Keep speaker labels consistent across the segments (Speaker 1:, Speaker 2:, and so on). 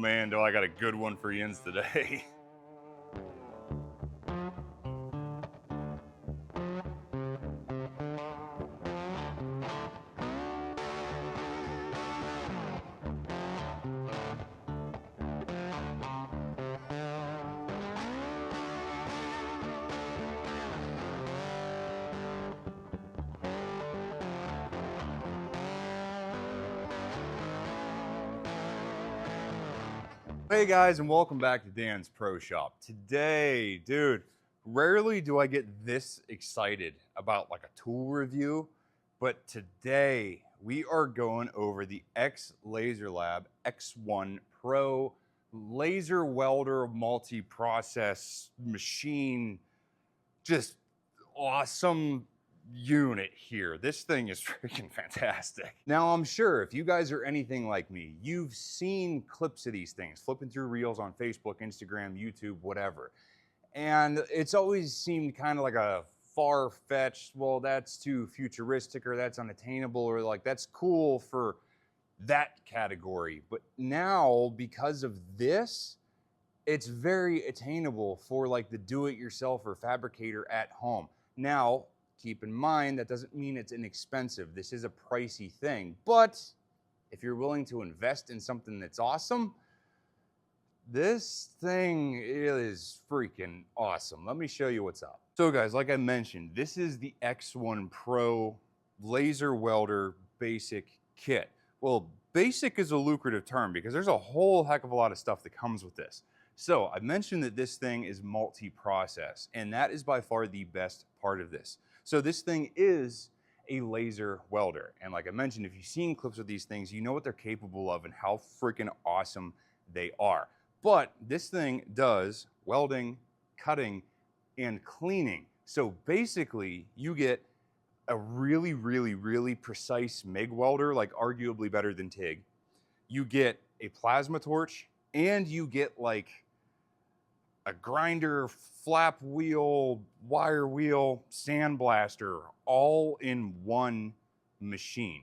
Speaker 1: man, do I got a good one for yins today. Hey guys, and welcome back to Dan's Pro Shop. Today, dude, rarely do I get this excited about like a tool review, but today we are going over the XlaserLab X1 Pro laser welder multi-process machine. Just awesome unit here. This thing is freaking fantastic. Now, I'm sure if you guys are anything like me, you've seen clips of these things, flipping through reels on Facebook, Instagram, YouTube, whatever. And it's always seemed kind of like a far-fetched, well, that's too futuristic, or that's unattainable, or like that's cool for that category. But now, because of this, it's very attainable for like the do-it-yourself or fabricator at home. Now, keep in mind, that doesn't mean it's inexpensive. This is a pricey thing, but if you're willing to invest in something that's awesome, this thing is freaking awesome. Let me show you what's up. So guys, like I mentioned, this is the X1 Pro laser welder basic kit. Well, basic is a lucrative term because there's a whole heck of a lot of stuff that comes with this. So I mentioned that this thing is multi-process, and that is by far the best part of this. So this thing is a laser welder. And like I mentioned, if you've seen clips of these things, you know what they're capable of and how freaking awesome they are. But this thing does welding, cutting, and cleaning. So basically, you get a really precise MIG welder, like arguably better than TIG. You get a plasma torch, and you get like a grinder, flap wheel, wire wheel, sandblaster, all in one machine.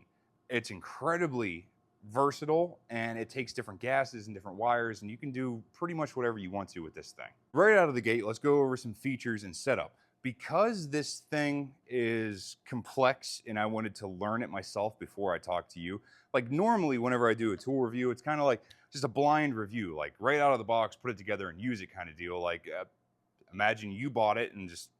Speaker 1: It's incredibly versatile, and it takes different gases and different wires, and you can do pretty much whatever you want to with this thing. Right out of the gate, let's go over some features and setup. Because this thing is complex and I wanted to learn it myself before I talk to you, like normally whenever I do a tool review, it's kind of like just a blind review, like right out of the box, put it together and use it kind of deal. Like imagine you bought it and just,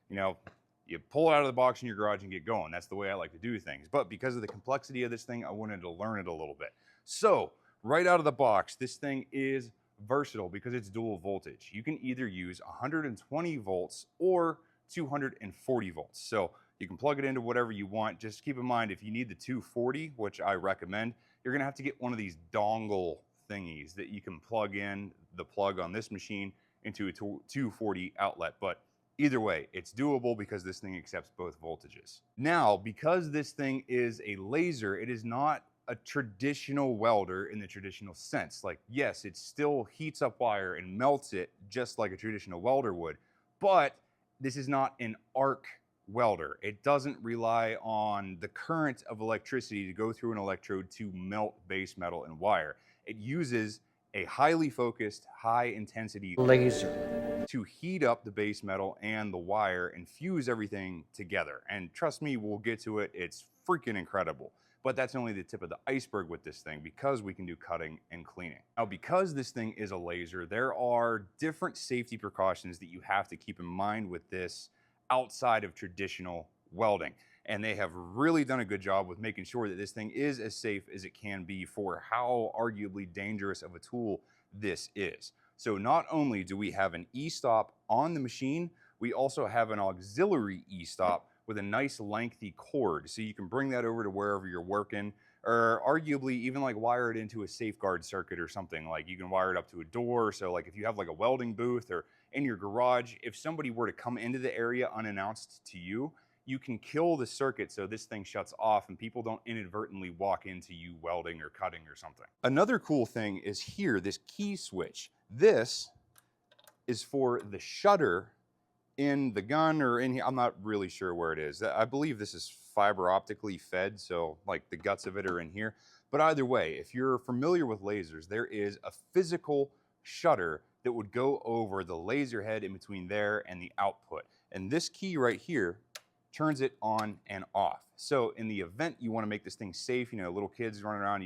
Speaker 1: you know, you pull it out of the box in your garage and get going. That's the way I like to do things. But because of the complexity of this thing, I wanted to learn it a little bit. So right out of the box, this thing is versatile because it's dual voltage. You can either use 120 volts or 240 volts. So you can plug it into whatever you want. Just keep in mind, if you need the 240, which I recommend, you're gonna have to get one of these dongle thingies that you can plug in the plug on this machine into a 240 outlet. But either way, it's doable because this thing accepts both voltages. Now, because this thing is a laser, it is not a traditional welder in the traditional sense. Like, yes, it still heats up wire and melts it just like a traditional welder would, but this is not an arc welder. It doesn't rely on the current of electricity to go through an electrode to melt base metal and wire. It uses a highly focused, high intensity laser to heat up the base metal and the wire and fuse everything together. And trust me, we'll get to it. It's freaking incredible. But that's only the tip of the iceberg with this thing because we can do cutting and cleaning. Now, because this thing is a laser, there are different safety precautions that you have to keep in mind with this outside of traditional welding. And they have really done a good job with making sure that this thing is as safe as it can be for how arguably dangerous of a tool this is. So not only do we have an e-stop on the machine, we also have an auxiliary e-stop with a nice lengthy cord. So you can bring that over to wherever you're working, or arguably even like wire it into a safeguard circuit or something. Like you can wire it up to a door. So like if you have like a welding booth or in your garage, if somebody were to come into the area unannounced to you, you can kill the circuit so this thing shuts off and people don't inadvertently walk into you welding or cutting or something. Another cool thing is here, this key switch. This is for the shutter in the gun or in here. I'm not really sure where it is. I believe this is fiber optically fed, so like the guts of it are in here. But either way, if you're familiar with lasers, there is a physical shutter that would go over the laser head in between there and the output. And this key right here turns it on and off. So in the event you want to make this thing safe, you know, little kids running around,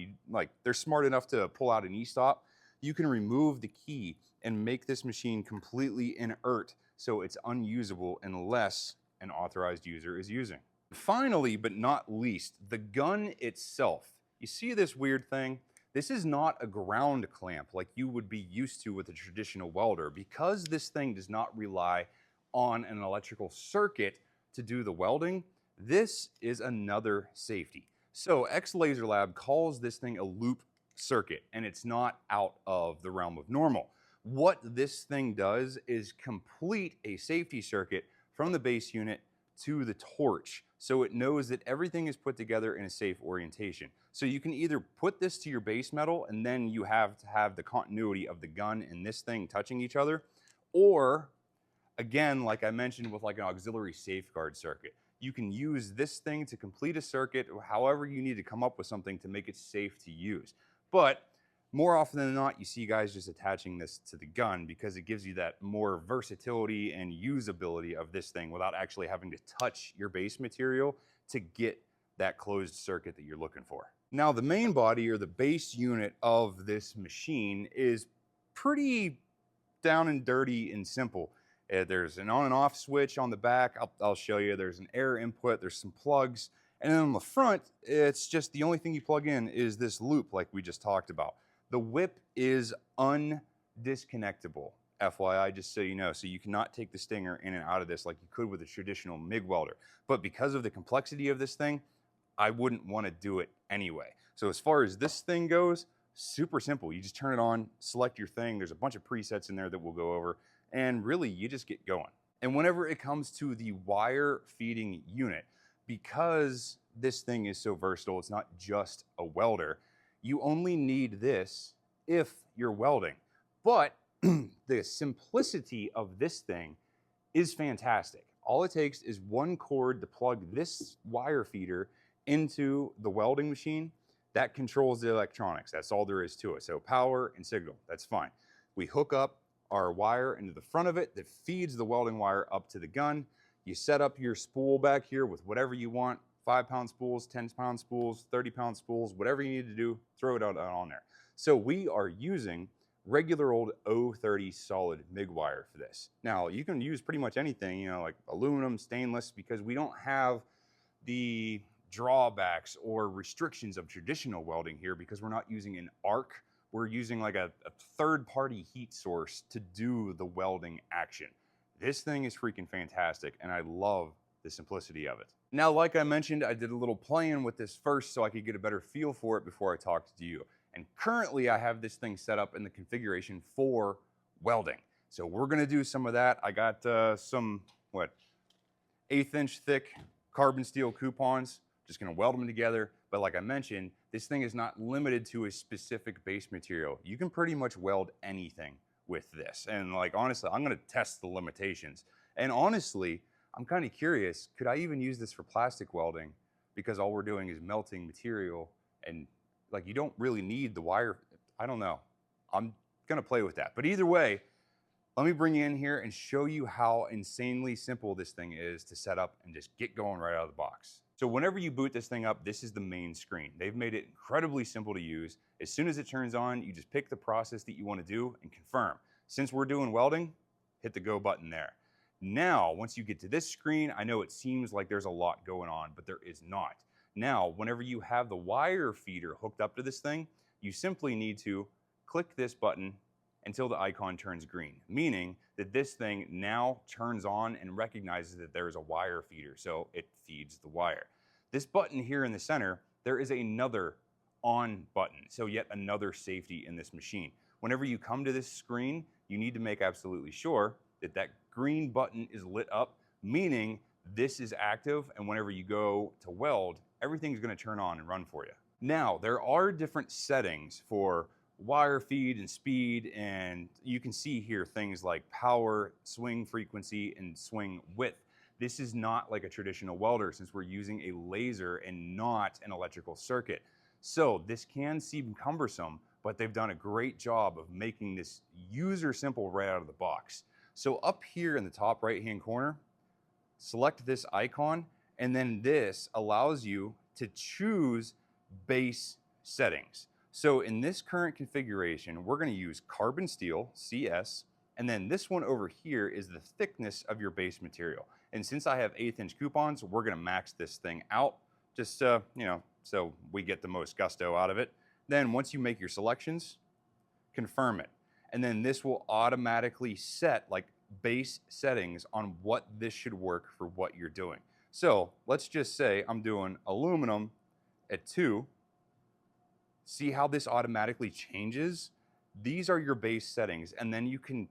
Speaker 1: they're smart enough to pull out an e-stop, you can remove the key and make this machine completely inert so it's unusable unless an authorized user is using. Finally, but not least, the gun itself. You see this weird thing? This is not a ground clamp like you would be used to with a traditional welder. Because this thing does not rely on an electrical circuit to do the welding, this is another safety. So XlaserLab calls this thing a loop circuit, and it's not out of the realm of normal. What this thing does is complete a safety circuit from the base unit to the torch, so it knows that everything is put together in a safe orientation. So you can either put this to your base metal and then you have to have the continuity of the gun and this thing touching each other, or again, like I mentioned with like an auxiliary safeguard circuit, you can use this thing to complete a circuit however you need to come up with something to make it safe to use. But more often than not, you see guys just attaching this to the gun because it gives you that more versatility and usability of this thing without actually having to touch your base material to get that closed circuit that you're looking for. Now, the main body or the base unit of this machine is pretty down and dirty and simple. There's an on and off switch on the back. I'll show you. There's an air input. There's some plugs. And then on the front, it's just the only thing you plug in is this loop like we just talked about. The whip is undisconnectable, FYI, just so you know. So you cannot take the stinger in and out of this like you could with a traditional MIG welder. But because of the complexity of this thing, I wouldn't want to do it anyway. So as far as this thing goes, super simple. You just turn it on, select your thing. There's a bunch of presets in there that we'll go over. And really, you just get going. And whenever it comes to the wire feeding unit, because this thing is so versatile, it's not just a welder, you only need this if you're welding. But the simplicity of this thing is fantastic. All it takes is one cord to plug this wire feeder into the welding machine. That controls the electronics. That's all there is to it. So power and signal, that's fine. We hook up our wire into the front of it that feeds the welding wire up to the gun. You set up your spool back here with whatever you want, 5-pound spools, 10-pound spools, 30-pound spools, whatever you need to do, throw it out on there. So we are using regular old 030 solid MIG wire for this. Now, you can use pretty much anything, you know, like aluminum, stainless, because we don't have the drawbacks or restrictions of traditional welding here because we're not using an arc. We're using like a third-party heat source to do the welding action. This thing is freaking fantastic, and I love the simplicity of it. Now, like I mentioned, I did a little playing with this first so I could get a better feel for it before I talked to you. And currently, I have this thing set up in the configuration for welding. So we're gonna do some of that. I got some, 1/8-inch thick carbon steel coupons. Just gonna weld them together. But like I mentioned, this thing is not limited to a specific base material. You can pretty much weld anything with this. And like, honestly, I'm gonna test the limitations. And honestly, I'm kind of curious, could I even use this for plastic welding? Because all we're doing is melting material and like you don't really need the wire. I don't know. I'm gonna play with that. But either way, let me bring you in here and show you how insanely simple this thing is to set up and just get going right out of the box. So whenever you boot this thing up, this is the main screen. They've made it incredibly simple to use. As soon as it turns on, you just pick the process that you want to do and confirm. Since we're doing welding, hit the go button there. Now, once you get to this screen, I know it seems like there's a lot going on, but there is not. Now, whenever you have the wire feeder hooked up to this thing, you simply need to click this button until the icon turns green, meaning that this thing now turns on and recognizes that there is a wire feeder, so it feeds the wire. This button here in the center, there is another on button, so yet another safety in this machine. Whenever you come to this screen, you need to make absolutely sure that that green button is lit up, meaning this is active, and whenever you go to weld, everything's gonna turn on and run for you. Now, there are different settings for wire feed and speed, and you can see here things like power, swing frequency, and swing width. This is not like a traditional welder since we're using a laser and not an electrical circuit. So this can seem cumbersome, but they've done a great job of making this user simple right out of the box. So up here in the top right-hand corner, select this icon, and then this allows you to choose base settings. So in this current configuration, we're going to use carbon steel, CS, and then this one over here is the thickness of your base material. And since I have 1/8 inch coupons, we're going to max this thing out, just you know, so we get the most gusto out of it. Then once you make your selections, confirm it. And then this will automatically set like base settings on what this should work for what you're doing. So let's just say I'm doing aluminum at 2. See how this automatically changes? These are your base settings, and then you can,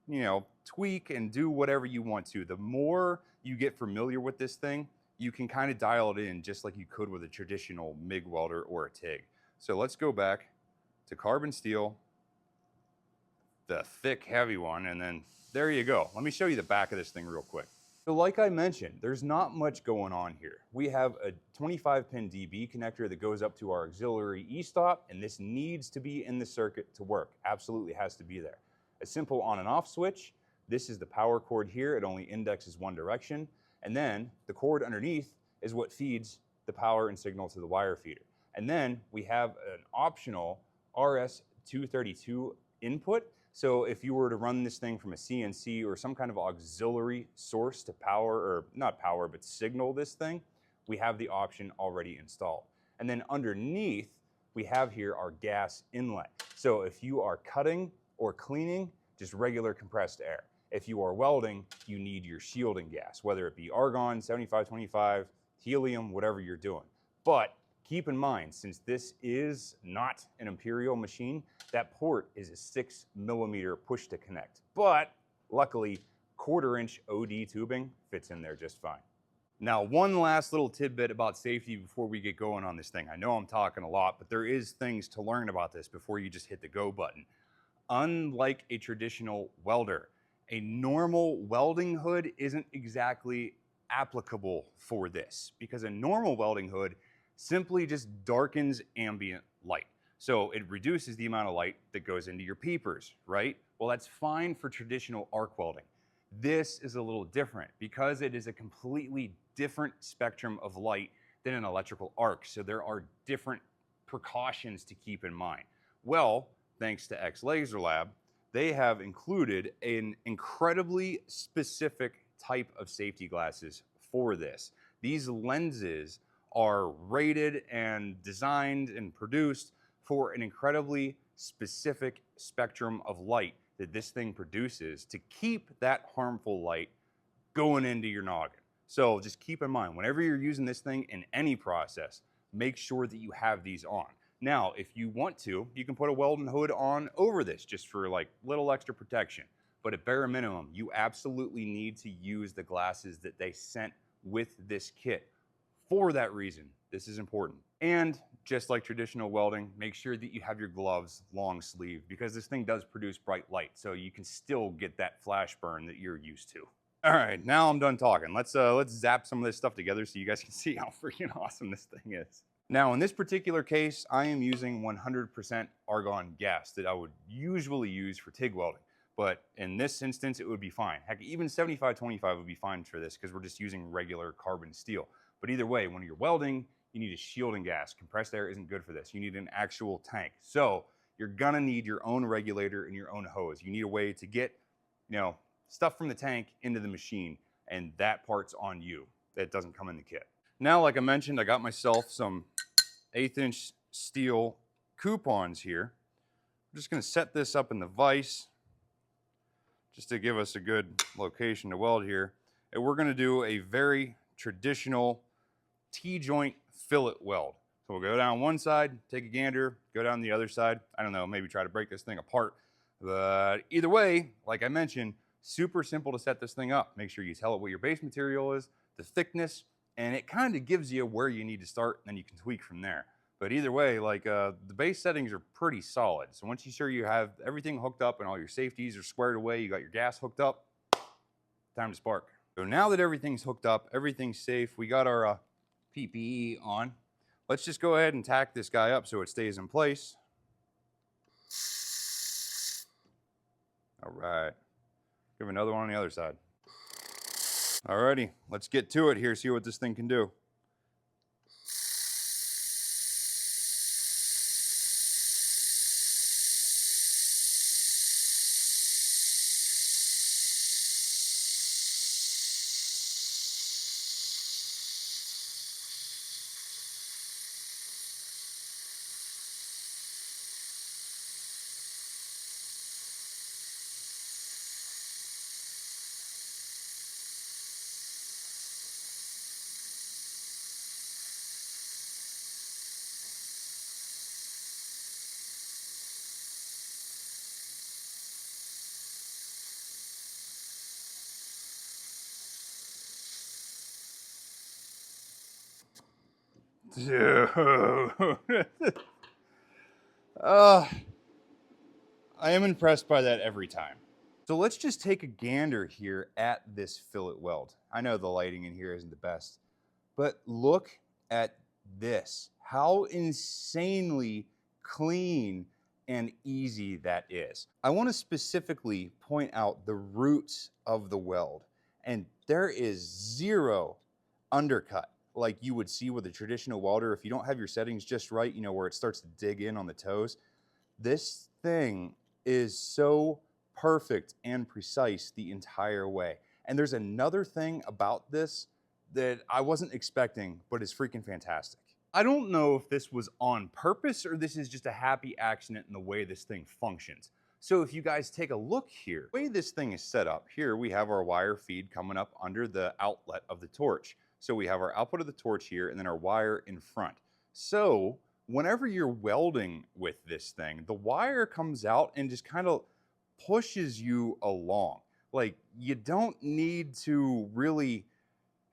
Speaker 1: you know, tweak and do whatever you want to. The more you get familiar with this thing, you can kind of dial it in just like you could with a traditional MIG welder or a TIG. So let's go back to carbon steel, the thick, heavy one, and then there you go. Let me show you the back of this thing real quick. So like I mentioned, there's not much going on here. We have a 25-pin DB connector that goes up to our auxiliary e-stop, and this needs to be in the circuit to work. Absolutely has to be there. A simple on and off switch. This is the power cord here. It only indexes one direction. And then the cord underneath is what feeds the power and signal to the wire feeder. And then we have an optional RS-232 input. So if you were to run this thing from a CNC or some kind of auxiliary source to power, or not power, but signal this thing, we have the option already installed. And then underneath, we have here our gas inlet. So if you are cutting or cleaning, just regular compressed air. If you are welding, you need your shielding gas, whether it be argon, 7525, helium, whatever you're doing. But keep in mind, since this is not an Imperial machine, that port is a 6mm push to connect. But luckily, 1/4 inch OD tubing fits in there just fine. Now, one last little tidbit about safety before we get going on this thing. I know I'm talking a lot, but there is things to learn about this before you just hit the go button. Unlike a traditional welder, a normal welding hood isn't exactly applicable for this, because a normal welding hood simply just darkens ambient light. So it reduces the amount of light that goes into your peepers, right? Well, that's fine for traditional arc welding. This is a little different because it is a completely different spectrum of light than an electrical arc. So there are different precautions to keep in mind. Well, thanks to XlaserLab, they have included an incredibly specific type of safety glasses for this. These lenses are rated and designed and produced for an incredibly specific spectrum of light that this thing produces to keep that harmful light going into your noggin. So just keep in mind, whenever you're using this thing in any process, make sure that you have these on. Now, if you want to, you can put a welding hood on over this just for like little extra protection. But at bare minimum, you absolutely need to use the glasses that they sent with this kit. For that reason, this is important. And just like traditional welding, make sure that you have your gloves long sleeve, because this thing does produce bright light, so you can still get that flash burn that you're used to. All right, now I'm done talking. Let's zap some of this stuff together so you guys can see how freaking awesome this thing is. Now, in this particular case, I am using 100% argon gas that I would usually use for TIG welding. But in this instance, it would be fine. Heck, even 7525 would be fine for this because we're just using regular carbon steel. But either way, when you're welding, you need a shielding gas. Compressed air isn't good for this. You need an actual tank. So you're gonna need your own regulator and your own hose. You need a way to get, you know, stuff from the tank into the machine, and that part's on you. That doesn't come in the kit. Now, like I mentioned, I got myself some 1/8 inch steel coupons here. I'm just gonna set this up in the vise just to give us a good location to weld here. And we're gonna do a very traditional T-joint fillet weld. So we'll go down one side, take a gander, go down the other side. I don't know, maybe try to break this thing apart. But either way, like I mentioned, super simple to set this thing up. Make sure you tell it what your base material is, the thickness, and it kind of gives you where you need to start, and then you can tweak from there. But either way, like the base settings are pretty solid. So once you're sure you have everything hooked up and all your safeties are squared away, you got your gas hooked up, time to spark. So now that everything's hooked up, everything's safe, we got our PPE on, Let's just go ahead and tack this guy up so it stays in place. All right. Give another one on the other side. Alrighty, let's get to it here, see what this thing can do. Dude. I am impressed by that every time. So let's just take a gander here at this fillet weld. I know the lighting in here isn't the best, but look at this. How insanely clean and easy that is. I want to specifically point out the roots of the weld, and there is zero undercut like you would see with a traditional welder. If you don't have your settings just right, you know, where it starts to dig in on the toes, this thing is so perfect and precise the entire way. And there's another thing about this that I wasn't expecting, but is freaking fantastic. I don't know if this was on purpose or this is just a happy accident in the way this thing functions. So if you guys take a look here, the way this thing is set up, here we have our wire feed coming up under the outlet of the torch. So we have our output of the torch here and then our wire in front. So whenever you're welding with this thing, the wire comes out and just kind of pushes you along. Like, you don't need to really,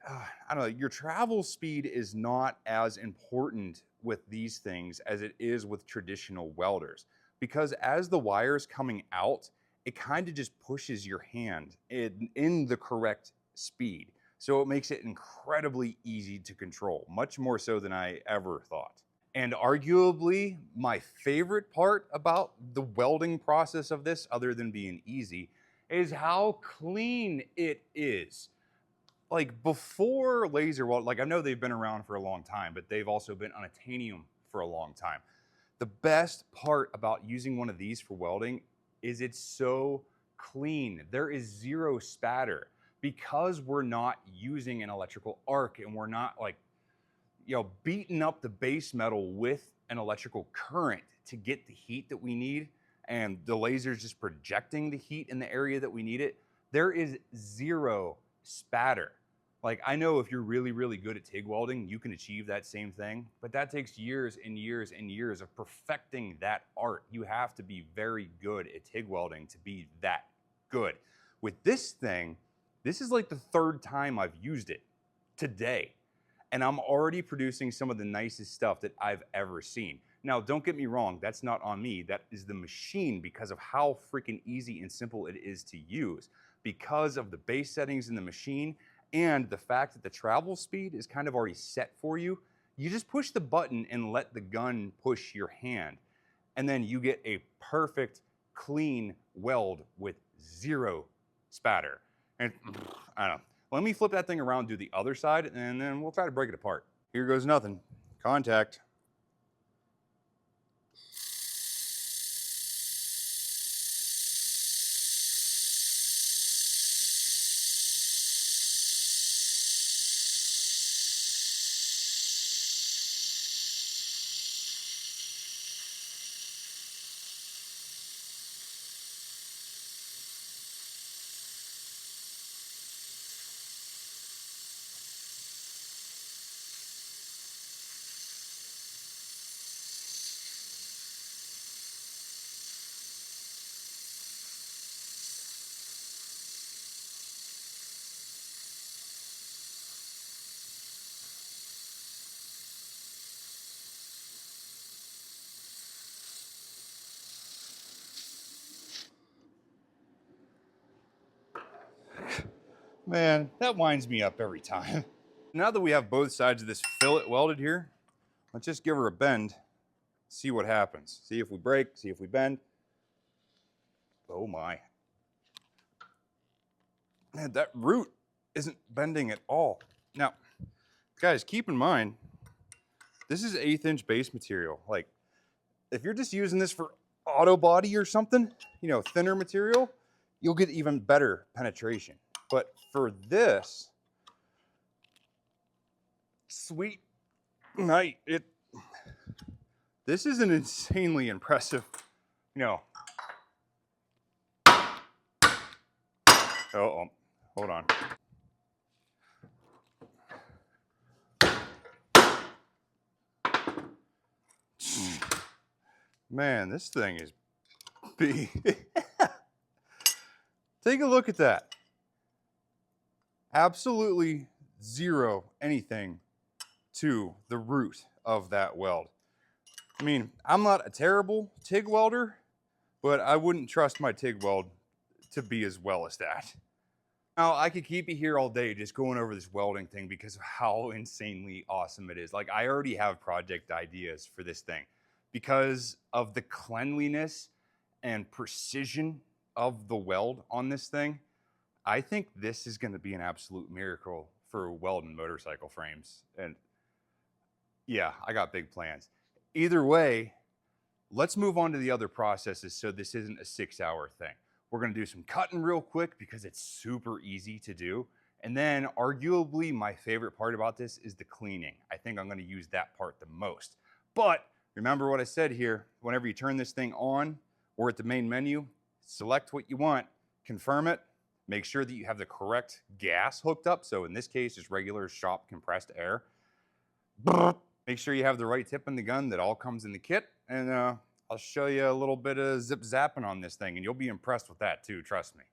Speaker 1: I don't know, your travel speed is not as important with these things as it is with traditional welders. Because as the wire's coming out, it kind of just pushes your hand in the correct speed. So it makes it incredibly easy to control, much more so than I ever thought. And arguably, my favorite part about the welding process of this, other than being easy, is how clean it is. Like, before laser weld, like, I know they've been around for a long time, but they've also been on titanium for a long time. The best part about using one of these for welding is it's so clean. There is zero spatter because we're not using an electrical arc and we're not, like, you know, beating up the base metal with an electrical current to get the heat that we need, and the laser's just projecting the heat in the area that we need it. There is zero spatter. Like, I know if you're really, really good at TIG welding, you can achieve that same thing, but that takes years and years and years of perfecting that art. You have to be very good at TIG welding to be that good. With this thing, this is like the third time I've used it today, and I'm already producing some of the nicest stuff that I've ever seen. Now, don't get me wrong, that's not on me. That is the machine, because of how freaking easy and simple it is to use, because of the base settings in the machine and the fact that the travel speed is kind of already set for you. You just push the button and let the gun push your hand, and then you get a perfect, clean weld with zero spatter. And I don't know. Let me flip that thing around, do the other side, and then we'll try to break it apart. Here goes nothing. Contact. Man, that winds me up every time. Now that we have both sides of this fillet welded here, Let's just give her a bend, see what happens. See if we break, see if we bend. Oh my. Man, that root isn't bending at all. Now, guys, keep in mind, this is 1/8 inch base material. Like, if you're just using this for auto body or something, you know, thinner material, you'll get even better penetration. But for this, sweet night, this is an insanely impressive, you know. Oh, hold on. Man, this thing is big. Take a look at that. Absolutely zero anything to the root of that weld. I mean, I'm not a terrible TIG welder, but I wouldn't trust my TIG weld to be as well as that. Now, I could keep you here all day just going over this welding thing because of how insanely awesome it is. Like, I already have project ideas for this thing because of the cleanliness and precision of the weld on this thing. I think this is going to be an absolute miracle for welding motorcycle frames. And yeah, I got big plans. Either way, let's move on to the other processes so this isn't a 6-hour thing. We're going to do some cutting real quick because it's super easy to do. And then arguably my favorite part about this is the cleaning. I think I'm going to use that part the most. But remember what I said here, whenever you turn this thing on or at the main menu, select what you want, confirm it, make sure that you have the correct gas hooked up. So in this case, it's regular shop compressed air. Make sure you have the right tip in the gun that all comes in the kit. And I'll show you a little bit of zip zapping on this thing and you'll be impressed with that too, trust me.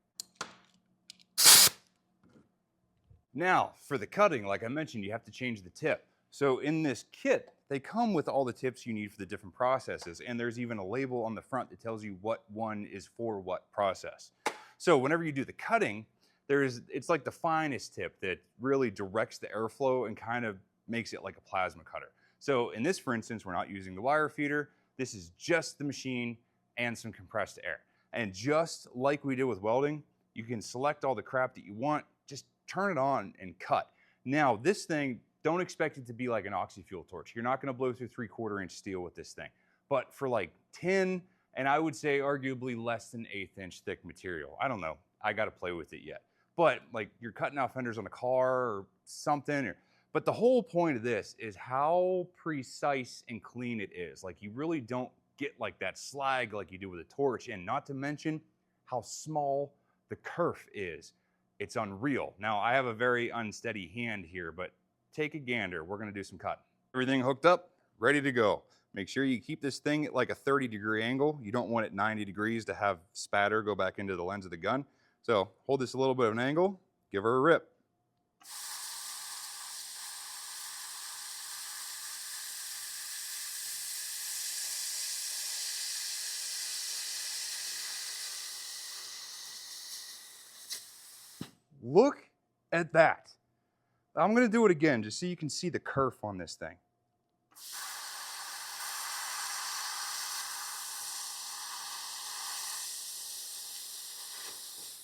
Speaker 1: Now, for the cutting, like I mentioned, you have to change the tip. So in this kit, they come with all the tips you need for the different processes, and there's even a label on the front that tells you what one is for what process. So whenever you do the cutting, it's like the finest tip that really directs the airflow and kind of makes it like a plasma cutter. So in this, for instance, we're not using the wire feeder. This is just the machine and some compressed air. And just like we did with welding, you can select all the crap that you want, just turn it on and cut. Now, this thing, don't expect it to be like an oxy-fuel torch. You're not gonna blow through 3/4 inch steel with this thing. But for like 10, and I would say arguably less than 1/8 inch thick material, I don't know, I gotta play with it yet. But like you're cutting out fenders on a car or something, but the whole point of this is how precise and clean it is. Like you really don't get like that slag like you do with a torch, and not to mention how small the kerf is. It's unreal. Now I have a very unsteady hand here, but take a gander. We're gonna do some cutting. Everything hooked up, ready to go. Make sure you keep this thing at like a 30-degree angle. You don't want it 90 degrees to have spatter go back into the lens of the gun. So hold this a little bit of an angle, give her a rip. Look at that. I'm gonna do it again just so you can see the kerf on this thing.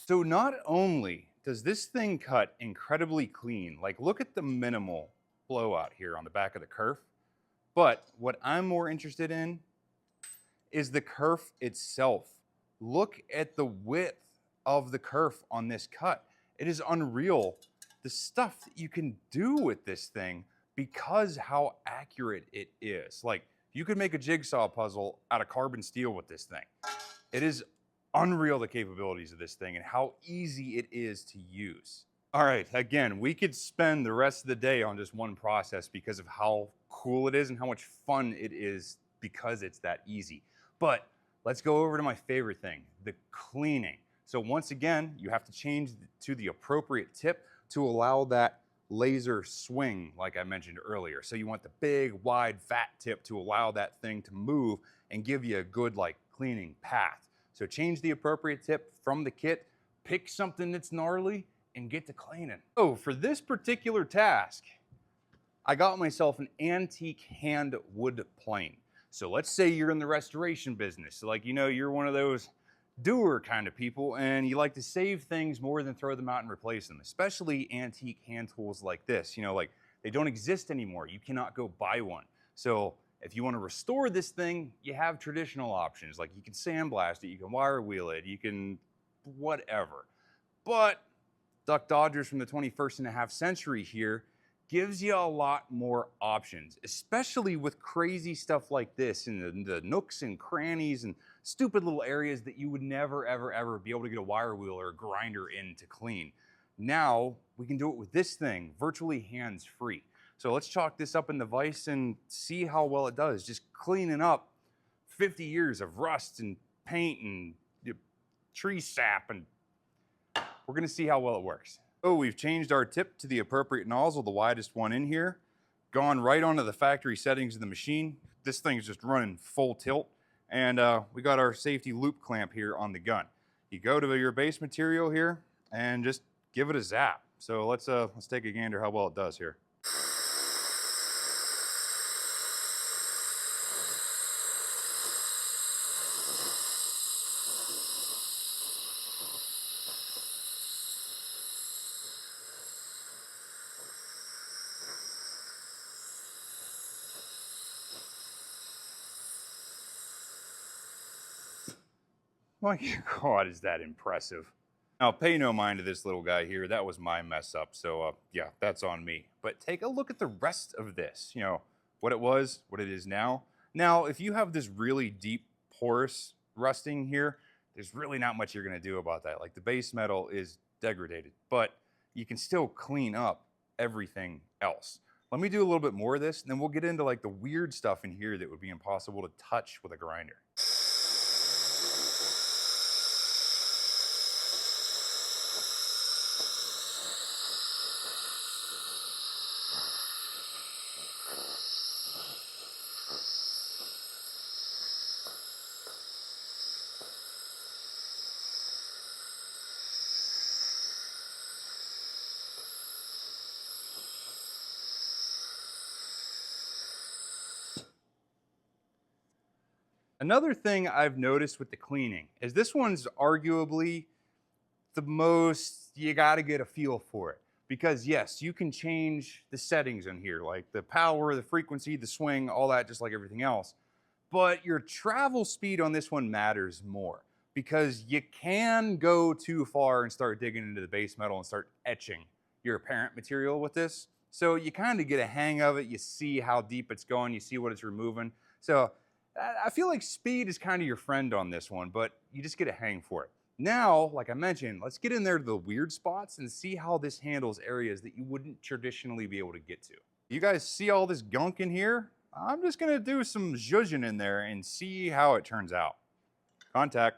Speaker 1: So not only does this thing cut incredibly clean, like look at the minimal blowout here on the back of the kerf, but what I'm more interested in is the kerf itself. Look at the width of the kerf on this cut. It is unreal, the stuff that you can do with this thing because how accurate it is. Like you could make a jigsaw puzzle out of carbon steel with this thing. It is unreal, the capabilities of this thing and how easy it is to use. All right, again, we could spend the rest of the day on just one process because of how cool it is and how much fun it is because it's that easy. But let's go over to my favorite thing, the cleaning. So once again, you have to change to the appropriate tip to allow that laser swing like I mentioned earlier. So you want the big, wide, fat tip to allow that thing to move and give you a good like cleaning path. So change the appropriate tip from the kit, pick something that's gnarly, and get to cleaning. Oh, for this particular task, I got myself an antique hand wood plane. So let's say you're in the restoration business. So like, you're one of those doer kind of people and you like to save things more than throw them out and replace them, especially antique hand tools like this. Like they don't exist anymore. You cannot go buy one. So if you want to restore this thing, you have traditional options. Like you can sandblast it, you can wire wheel it, you can whatever. But Duck Dodgers from the 21st and a half century here gives you a lot more options, especially with crazy stuff like this in the nooks and crannies and stupid little areas that you would never, ever, ever be able to get a wire wheel or a grinder in to clean. Now we can do it with this thing, virtually hands-free. So let's chalk this up in the vise and see how well it does. Just cleaning up 50 years of rust and paint and tree sap, and we're gonna see how well it works. So we've changed our tip to the appropriate nozzle, the widest one in here, gone right onto the factory settings of the machine. This thing's just running full tilt, and we got our safety loop clamp here on the gun. You go to your base material here and just give it a zap. So let's take a gander how well it does here. My God, is that impressive. Now, pay no mind to this little guy here. That was my mess up. So, yeah, that's on me. But take a look at the rest of this. What it was, what it is now. Now, if you have this really deep porous rusting here, there's really not much you're going to do about that. Like the base metal is degraded, but you can still clean up everything else. Let me do a little bit more of this, and then we'll get into like the weird stuff in here that would be impossible to touch with a grinder. Another thing I've noticed with the cleaning is this one's arguably the most, you gotta get a feel for it. Because yes, you can change the settings in here, like the power, the frequency, the swing, all that, just like everything else. But your travel speed on this one matters more because you can go too far and start digging into the base metal and start etching your apparent material with this. So you kind of get a hang of it. You see how deep it's going. You see what it's removing. So I feel like speed is kind of your friend on this one, but you just get a hang for it. Now, like I mentioned, let's get in there to the weird spots and see how this handles areas that you wouldn't traditionally be able to get to. You guys see all this gunk in here? I'm just gonna do some zhuzhing in there and see how it turns out. Contact.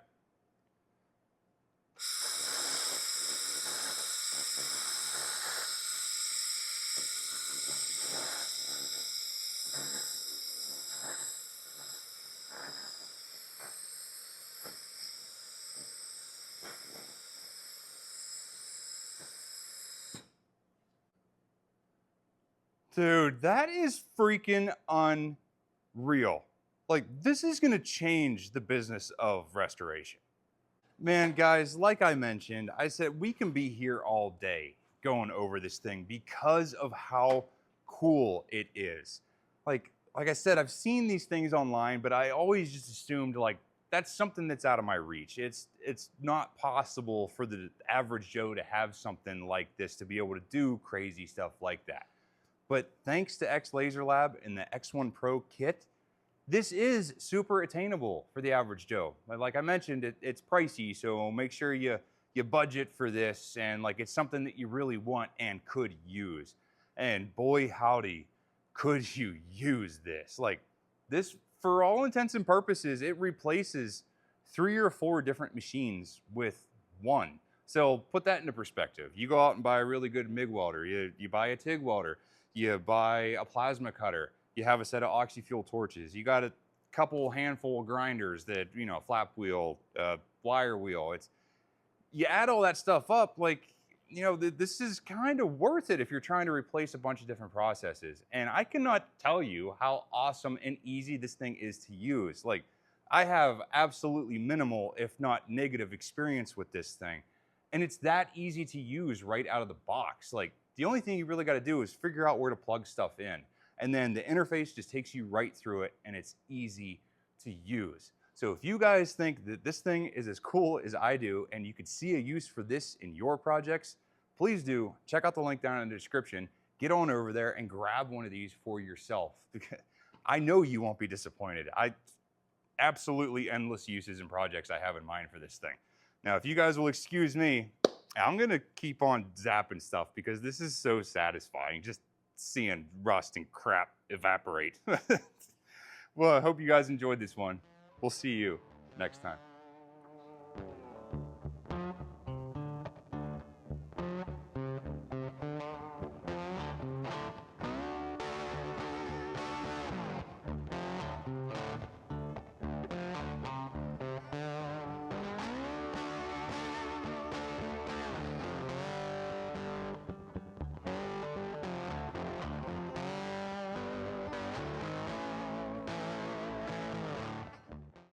Speaker 1: Dude, that is freaking unreal. Like, this is gonna change the business of restoration. Man, guys, like I mentioned, I said we can be here all day going over this thing because of how cool it is. Like I said, I've seen these things online, but I always just assumed like that's something that's out of my reach. It's not possible for the average Joe to have something like this to be able to do crazy stuff like that. But thanks to XlaserLab and the X1 Pro kit, this is super attainable for the average Joe. Like I mentioned, it's pricey, so make sure you budget for this and like it's something that you really want and could use. And boy howdy, could you use this. Like this, for all intents and purposes, it replaces 3 or 4 different machines with one. So put that into perspective. You go out and buy a really good MIG welder, you buy a TIG welder, you buy a plasma cutter, you have a set of oxy-fuel torches, you got a couple handful of grinders that, flap wheel, wire wheel. You add all that stuff up, like you know, this is kind of worth it if you're trying to replace a bunch of different processes. And I cannot tell you how awesome and easy this thing is to use. Like, I have absolutely minimal, if not negative, experience with this thing. And it's that easy to use right out of the box. Like, the only thing you really got to do is figure out where to plug stuff in. And then the interface just takes you right through it, and it's easy to use. So if you guys think that this thing is as cool as I do, and you could see a use for this in your projects, please do check out the link down in the description. Get on over there and grab one of these for yourself. I know you won't be disappointed. Absolutely endless uses and projects I have in mind for this thing. Now, if you guys will excuse me, I'm gonna keep on zapping stuff because this is so satisfying, just seeing rust and crap evaporate. Well, I hope you guys enjoyed this one. We'll see you next time.